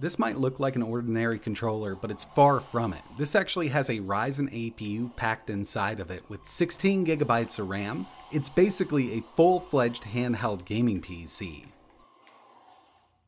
this might look like an ordinary controller, but it's far from it. This actually has a Ryzen APU packed inside of it with 16 gigabytes of RAM. It's basically a full-fledged handheld gaming PC.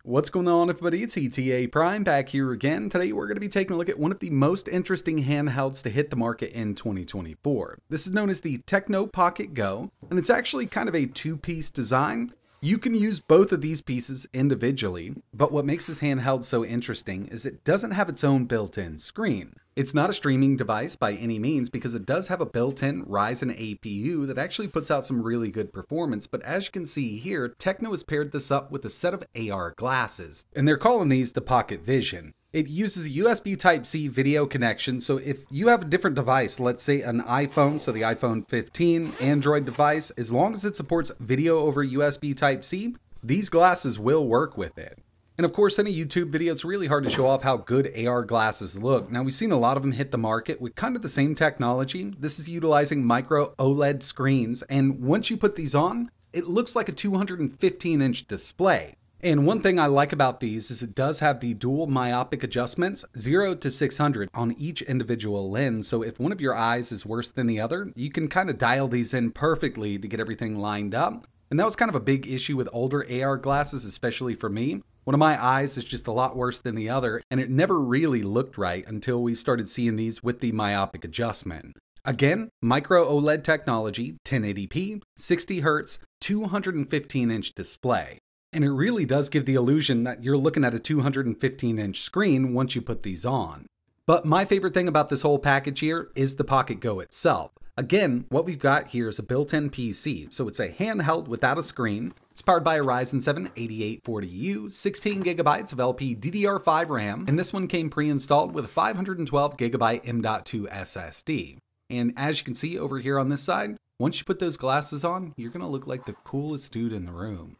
What's going on, everybody? It's ETA Prime back here again. Today we're going to be taking a look at one of the most interesting handhelds to hit the market in 2024. This is known as the Tecno Pocket Go, and it's actually kind of a two-piece design. You can use both of these pieces individually, but what makes this handheld so interesting is it doesn't have its own built-in screen. It's not a streaming device by any means because it does have a built-in Ryzen APU that actually puts out some really good performance, but as you can see here, Tecno has paired this up with a set of AR glasses, and they're calling these the Pocket Vision. It uses a USB Type-C video connection, so if you have a different device, let's say an iPhone, so the iPhone 15, Android device, as long as it supports video over USB Type-C, these glasses will work with it. And of course, in a YouTube video, it's really hard to show off how good AR glasses look. Now, we've seen a lot of them hit the market with kind of the same technology. This is utilizing micro OLED screens, and once you put these on, it looks like a 215-inch display. And one thing I like about these is it does have the dual myopic adjustments, 0 to 600 on each individual lens. So if one of your eyes is worse than the other, you can kind of dial these in perfectly to get everything lined up. And that was kind of a big issue with older AR glasses, especially for me. One of my eyes is just a lot worse than the other, and it never really looked right until we started seeing these with the myopic adjustment. Again, micro OLED technology, 1080p, 60 Hz, 215-inch display. And it really does give the illusion that you're looking at a 215-inch screen once you put these on. But my favorite thing about this whole package here is the Pocket Go itself. Again, what we've got here is a built-in PC, so it's a handheld without a screen. It's powered by a Ryzen 7 8840U, 16 gigabytes of LPDDR5 RAM, and this one came pre-installed with a 512 gigabyte M.2 SSD. And as you can see over here on this side, once you put those glasses on, you're gonna look like the coolest dude in the room.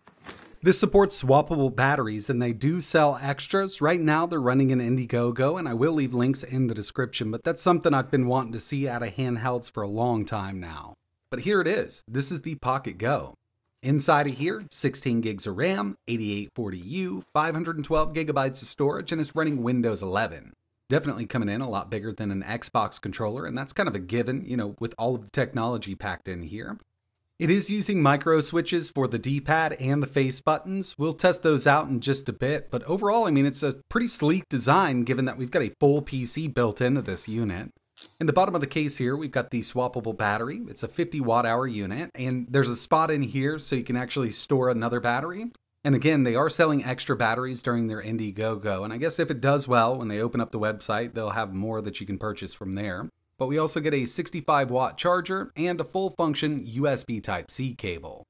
This supports swappable batteries, and they do sell extras. Right now, they're running an Indiegogo, and I will leave links in the description, but that's something I've been wanting to see out of handhelds for a long time now. But here it is. This is the Pocket Go. Inside of here, 16 gigs of RAM, 8840U, 512 gigabytes of storage, and it's running Windows 11. Definitely coming in a lot bigger than an Xbox controller, and that's kind of a given, you know, with all of the technology packed in here. It is using micro switches for the D-pad and the face buttons. We'll test those out in just a bit, but overall, I mean, it's a pretty sleek design given that we've got a full PC built into this unit. In the bottom of the case here, we've got the swappable battery. It's a 50 watt-hour unit, and there's a spot in here so you can actually store another battery. And again, they are selling extra batteries during their Indiegogo, and I guess if it does well, when they open up the website, they'll have more that you can purchase from there. But we also get a 65 watt charger and a full function USB Type-C cable.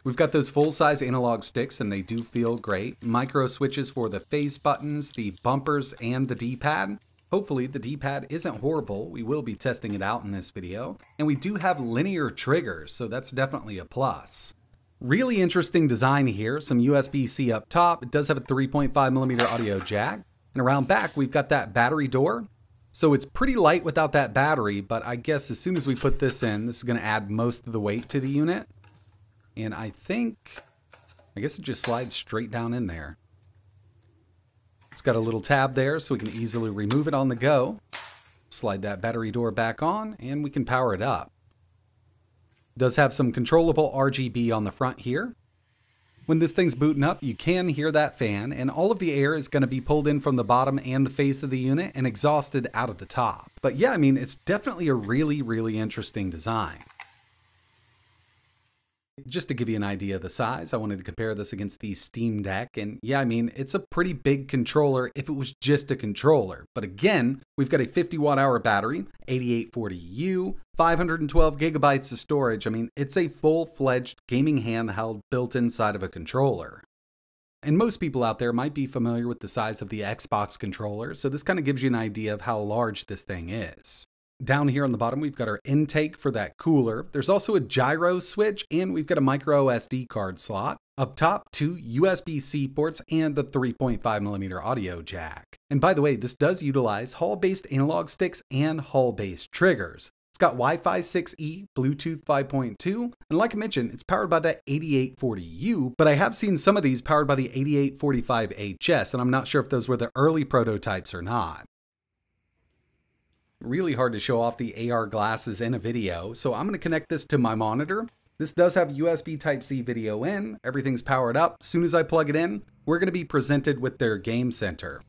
We've got those full-size analog sticks, and they do feel great. Micro switches for the face buttons, the bumpers, and the D-pad. Hopefully the D-pad isn't horrible. We will be testing it out in this video. And we do have linear triggers, so that's definitely a plus. Really interesting design here. Some USB-C up top. It does have a 3.5mm audio jack. And around back, we've got that battery door. So it's pretty light without that battery, but I guess as soon as we put this in, this is going to add most of the weight to the unit. And I guess it just slides straight down in there. It's got a little tab there so we can easily remove it on the go. Slide that battery door back on and we can power it up. It does have some controllable RGB on the front here. When this thing's booting up, you can hear that fan, and all of the air is going to be pulled in from the bottom and the face of the unit and exhausted out of the top. But yeah, I mean, it's definitely a really, really interesting design. Just to give you an idea of the size, I wanted to compare this against the Steam Deck, and yeah, I mean, it's a pretty big controller if it was just a controller. But again, we've got a 50 watt-hour battery, 8840U, 512 gigabytes of storage. I mean, it's a full-fledged gaming handheld built inside of a controller. And most people out there might be familiar with the size of the Xbox controller, so this kind of gives you an idea of how large this thing is. Down here on the bottom, we've got our intake for that cooler. There's also a gyro switch, and we've got a micro SD card slot. Up top, 2 USB-C ports and the 3.5mm audio jack. And by the way, this does utilize Hall-based analog sticks and Hall-based triggers. got Wi-Fi 6E, Bluetooth 5.2, and like I mentioned, it's powered by the 8840U, but I have seen some of these powered by the 8845HS, and I'm not sure if those were the early prototypes or not. Really hard to show off the AR glasses in a video, so I'm going to connect this to my monitor. This does have USB Type-C video in, everything's powered up. As soon as I plug it in, we're going to be presented with their game center.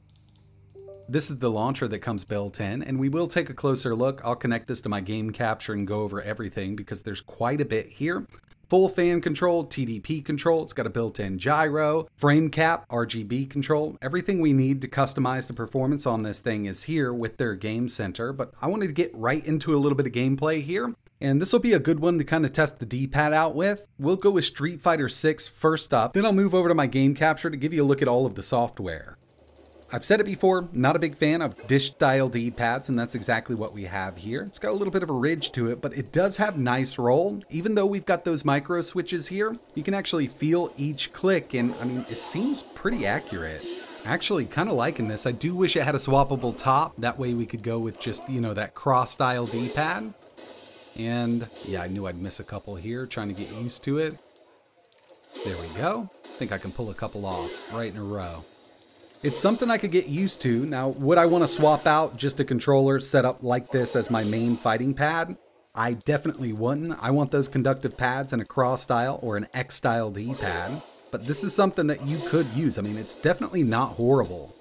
This is the launcher that comes built in, and we will take a closer look. I'll connect this to my game capture and go over everything because there's quite a bit here. Full fan control, TDP control, it's got a built-in gyro, frame cap, RGB control. Everything we need to customize the performance on this thing is here with their game center, but I wanted to get right into a little bit of gameplay here. And this will be a good one to kind of test the D-pad out with. We'll go with Street Fighter 6 first up, then I'll move over to my game capture to give you a look at all of the software. I've said it before, not a big fan of dish-style D-pads, and that's exactly what we have here. It's got a little bit of a ridge to it, but it does have nice roll. Even though we've got those micro switches here, you can actually feel each click, and I mean, it seems pretty accurate. Actually, kind of liking this. I do wish it had a swappable top. That way we could go with just, you know, that cross-style D-pad. And yeah, I knew I'd miss a couple here, trying to get used to it. There we go. I think I can pull a couple off right in a row. It's something I could get used to. Now, would I want to swap out just a controller set up like this as my main fighting pad? I definitely wouldn't. I want those conductive pads in a cross style or an X style D-pad. But this is something that you could use. I mean, it's definitely not horrible.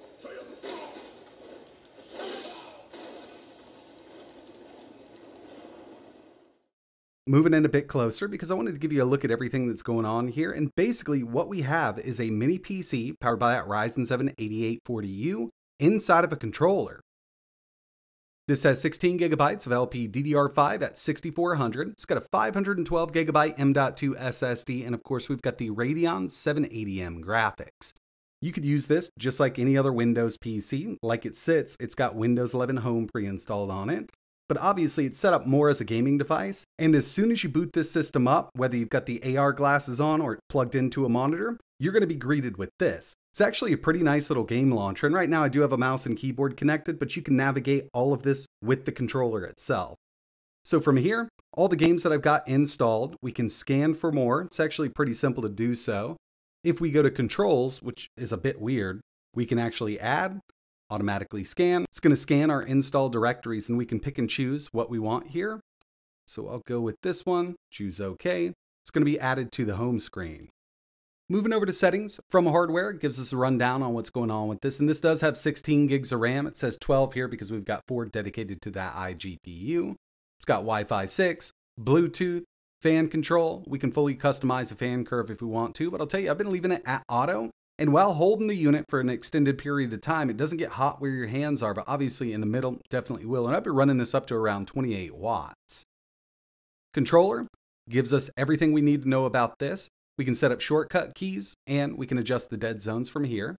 Moving in a bit closer because I wanted to give you a look at everything that's going on here. And basically what we have is a mini PC powered by that Ryzen 7 8840U inside of a controller. This has 16 gigabytes of LPDDR5 at 6400. It's got a 512 gigabyte M.2 SSD. And of course, we've got the Radeon 780M graphics. You could use this just like any other Windows PC. Like it sits, it's got Windows 11 Home pre-installed on it. But obviously it's set up more as a gaming device. And as soon as you boot this system up, whether you've got the AR glasses on or plugged into a monitor, you're going to be greeted with this. It's actually a pretty nice little game launcher. And right now I do have a mouse and keyboard connected, but you can navigate all of this with the controller itself. So from here, all the games that I've got installed, we can scan for more. It's actually pretty simple to do so. If we go to controls, which is a bit weird, we can actually add, automatically scan. It's going to scan our installed directories and we can pick and choose what we want here. So I'll go with this one, choose OK. It's going to be added to the home screen. Moving over to settings from hardware, it gives us a rundown on what's going on with this. And this does have 16 gigs of RAM. It says 12 here because we've got 4 dedicated to that iGPU. It's got Wi-Fi 6, Bluetooth, fan control. We can fully customize a fan curve if we want to, but I'll tell you, I've been leaving it at auto. And while holding the unit for an extended period of time, it doesn't get hot where your hands are, but obviously in the middle, definitely will. And I've been running this up to around 28 watts. Controller gives us everything we need to know about this. We can set up shortcut keys and we can adjust the dead zones from here.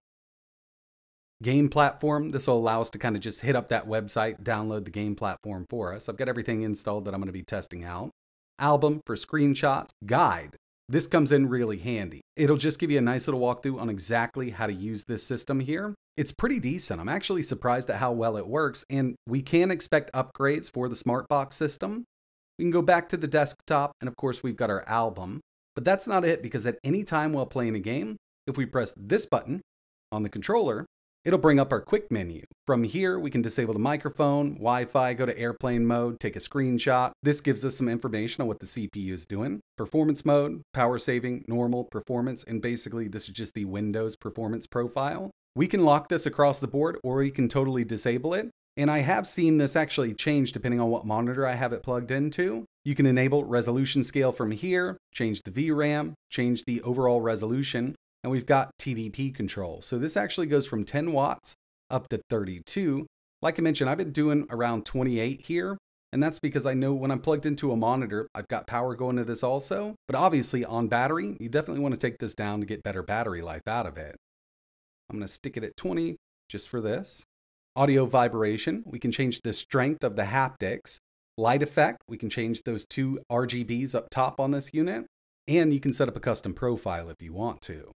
Game platform, this will allow us to kind of just hit up that website, download the game platform for us. I've got everything installed that I'm going to be testing out. Album for screenshots, guide. This comes in really handy. It'll just give you a nice little walkthrough on exactly how to use this system here. It's pretty decent. I'm actually surprised at how well it works, and we can expect upgrades for the SmartBox system. We can go back to the desktop, and of course we've got our album. But that's not it, because at any time while playing a game, if we press this button on the controller, it'll bring up our quick menu. From here, we can disable the microphone, Wi-Fi, go to airplane mode, take a screenshot. This gives us some information on what the CPU is doing. Performance mode, power saving, normal, performance, and basically this is just the Windows performance profile. We can lock this across the board or we can totally disable it. And I have seen this actually change depending on what monitor I have it plugged into. You can enable resolution scale from here, change the VRAM, change the overall resolution. And we've got TDP control. So this actually goes from 10 watts up to 32. Like I mentioned, I've been doing around 28 here. And that's because I know when I'm plugged into a monitor, I've got power going to this also. But obviously on battery, you definitely want to take this down to get better battery life out of it. I'm going to stick it at 20 just for this. Audio vibration, we can change the strength of the haptics. Light effect, we can change those 2 RGBs up top on this unit. And you can set up a custom profile if you want to.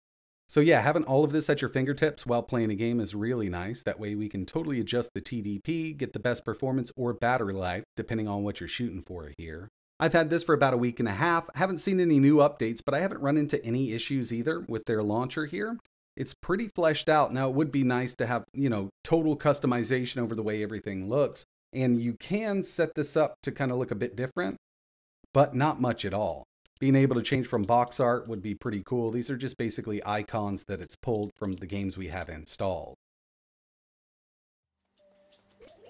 So yeah, having all of this at your fingertips while playing a game is really nice. That way we can totally adjust the TDP, get the best performance or battery life, depending on what you're shooting for here. I've had this for about a week and a half. I haven't seen any new updates, but I haven't run into any issues either with their launcher here. It's pretty fleshed out. Now, it would be nice to have, total customization over the way everything looks. And you can set this up to kind of look a bit different, but not much at all. Being able to change from box art would be pretty cool. These are just basically icons that it's pulled from the games we have installed.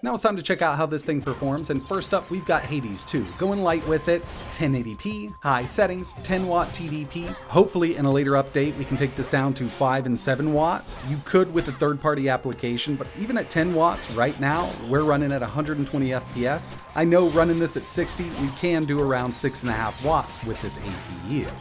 Now it's time to check out how this thing performs, and first up we've got Hades 2. Going light with it, 1080p, high settings, 10 watt TDP. Hopefully in a later update we can take this down to 5 and 7 watts. You could with a third-party application, but even at 10 watts right now, we're running at 120 FPS. I know running this at 60, we can do around 6.5 watts with this APU.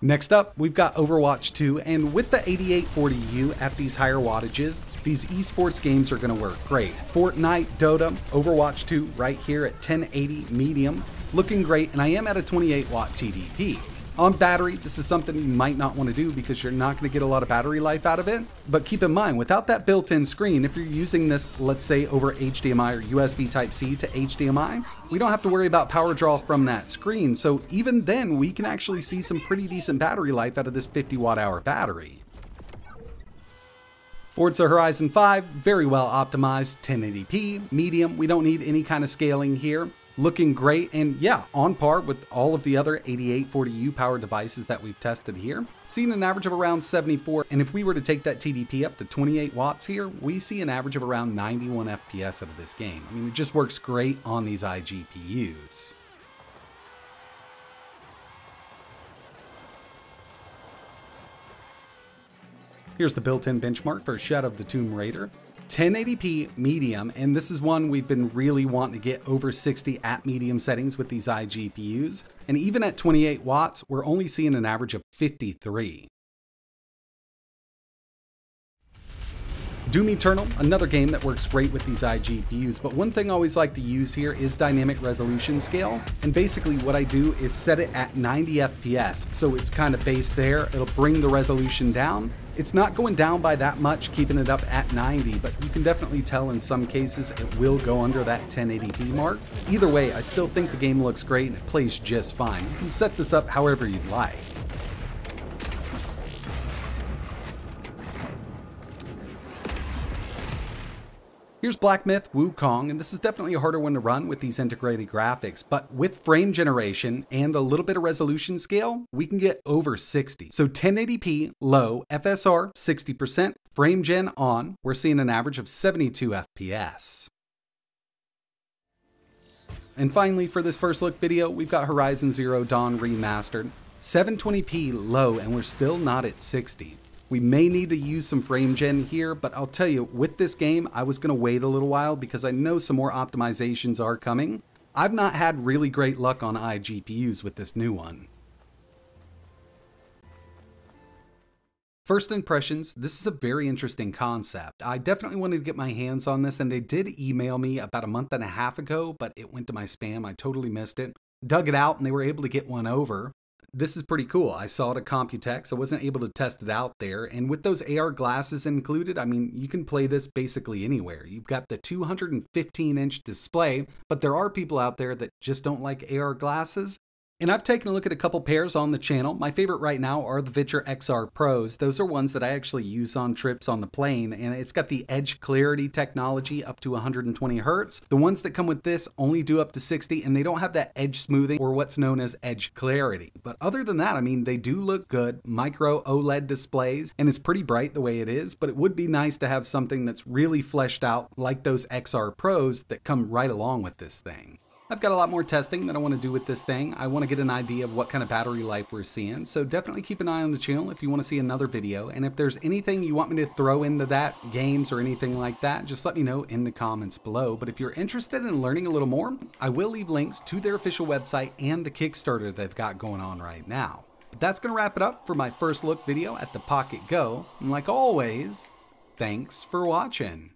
Next up, we've got Overwatch 2, and with the 8840U at these higher wattages, these esports games are going to work great. Fortnite, Dota, Overwatch 2 right here at 1080 medium, looking great, and I am at a 28 watt TDP. On battery, this is something you might not want to do because you're not going to get a lot of battery life out of it. But keep in mind, without that built-in screen, if you're using this, let's say over HDMI or USB Type-C to HDMI, we don't have to worry about power draw from that screen. So even then, we can actually see some pretty decent battery life out of this 50 watt-hour battery. Forza Horizon 5, very well optimized, 1080p, medium, we don't need any kind of scaling here. Looking great, and yeah, on par with all of the other 8840U powered devices that we've tested here. Seeing an average of around 74, and if we were to take that TDP up to 28 watts here, we see an average of around 91 FPS out of this game. I mean, it just works great on these iGPUs. Here's the built-in benchmark for Shadow of the Tomb Raider. 1080p medium, and this is one we've been really wanting to get over 60 at medium settings with these iGPUs. And even at 28 watts, we're only seeing an average of 53. Doom Eternal, another game that works great with these iGPUs, but one thing I always like to use here is dynamic resolution scale. And basically what I do is set it at 90 FPS, so it's kind of based there. It'll bring the resolution down. It's not going down by that much, keeping it up at 90, but you can definitely tell in some cases it will go under that 1080p mark. Either way, I still think the game looks great and it plays just fine. You can set this up however you'd like. Here's Black Myth Wukong, and this is definitely a harder one to run with these integrated graphics, but with frame generation and a little bit of resolution scale, we can get over 60. So 1080p, low, FSR 60%, frame gen on, we're seeing an average of 72 FPS. And finally, for this first look video, we've got Horizon Zero Dawn Remastered, 720p low, and we're still not at 60. We may need to use some frame gen here, but I'll tell you, with this game, I was going to wait a little while because I know some more optimizations are coming. I've not had really great luck on iGPUs with this new one. First impressions, this is a very interesting concept. I definitely wanted to get my hands on this, and they did email me about a month and a half ago, but it went to my spam. I totally missed it. Dug it out, and they were able to get one over. This is pretty cool. I saw it at Computex. I wasn't able to test it out there. And with those AR glasses included, I mean, you can play this basically anywhere. You've got the 215-inch display, but there are people out there that just don't like AR glasses. And I've taken a look at a couple pairs on the channel. My favorite right now are the Vip-Urcdkey Pros. Those are ones that I actually use on trips on the plane, and it's got the edge clarity technology up to 120 Hertz. The ones that come with this only do up to 60, and they don't have that edge smoothing or what's known as edge clarity. But other than that, I mean, they do look good. Micro OLED displays, and it's pretty bright the way it is, but it would be nice to have something that's really fleshed out like those XR Pros that come right along with this thing. I've got a lot more testing that I want to do with this thing. I want to get an idea of what kind of battery life we're seeing, so definitely keep an eye on the channel if you want to see another video. And if there's anything you want me to throw into that, games or anything like that, just let me know in the comments below. But if you're interested in learning a little more, I will leave links to their official website and the Kickstarter they've got going on right now. But that's going to wrap it up for my first look video at the Pocket Go. And like always, thanks for watching.